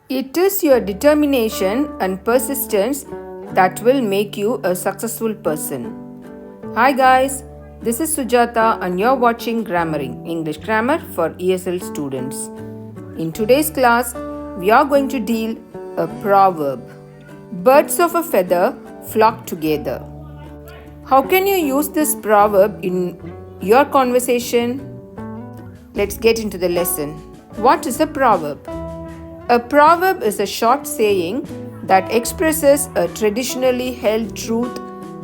It is your determination and persistence that will make you a successful person. Hi guys, this is Sujata and you're watching GrammarENG, English Grammar for ESL students. In today's class, we are going to deal a proverb. Birds of a feather flock together. How can you use this proverb in your conversation? Let's get into the lesson. What is a proverb? A proverb is a short saying that expresses a traditionally held truth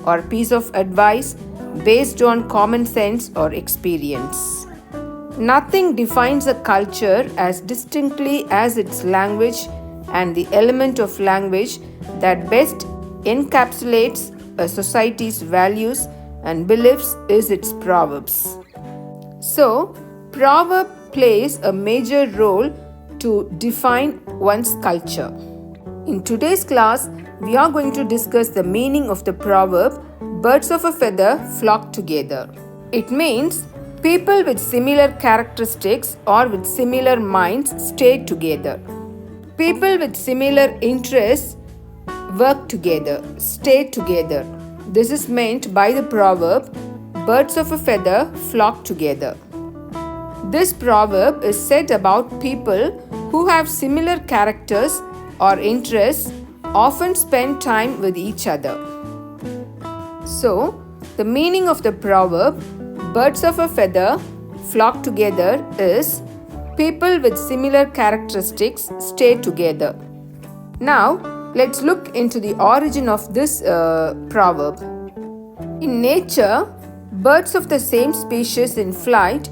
or piece of advice based on common sense or experience. Nothing defines a culture as distinctly as its language and the element of language that best encapsulates a society's values and beliefs is its proverbs. So, proverb plays a major role to define one's culture. In today's class, we are going to discuss the meaning of the proverb, birds of a feather flock together. It means people with similar characteristics or with similar minds stay together. People with similar interests work together, stay together. This is meant by the proverb, birds of a feather flock together. This proverb is said about people who have similar characters or interests often spend time with each other. So, the meaning of the proverb, birds of a feather flock together is people with similar characteristics stay together. Now, let's look into the origin of this proverb. In nature, birds of the same species in flight,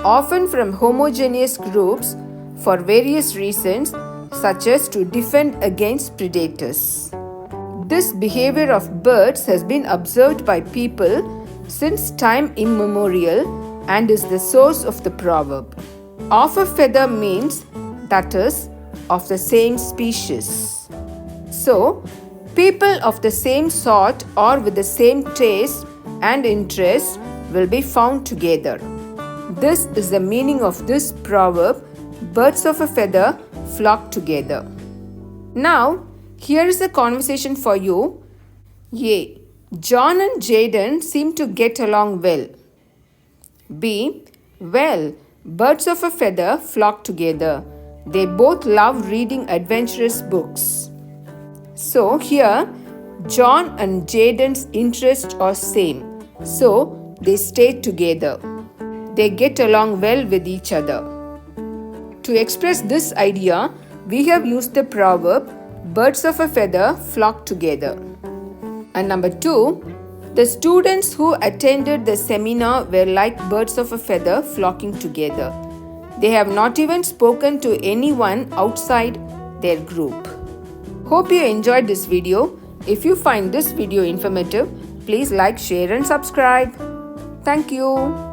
often from homogeneous groups, for various reasons, such as to defend against predators. This behavior of birds has been observed by people since time immemorial and is the source of the proverb. Of a feather means, that is, of the same species. So, people of the same sort or with the same taste and interest will be found together. This is the meaning of this proverb, birds of a feather flock together. Now, here is a conversation for you. A. John and Jaden seem to get along well. B. Well, birds of a feather flock together. They both love reading adventurous books. So, here, John and Jaden's interests are same. So, they stay together. They get along well with each other. To express this idea, we have used the proverb, birds of a feather flock together. And number 2, the students who attended the seminar were like birds of a feather flocking together. They have not even spoken to anyone outside their group. Hope you enjoyed this video. If you find this video informative, please like, share and subscribe. Thank you.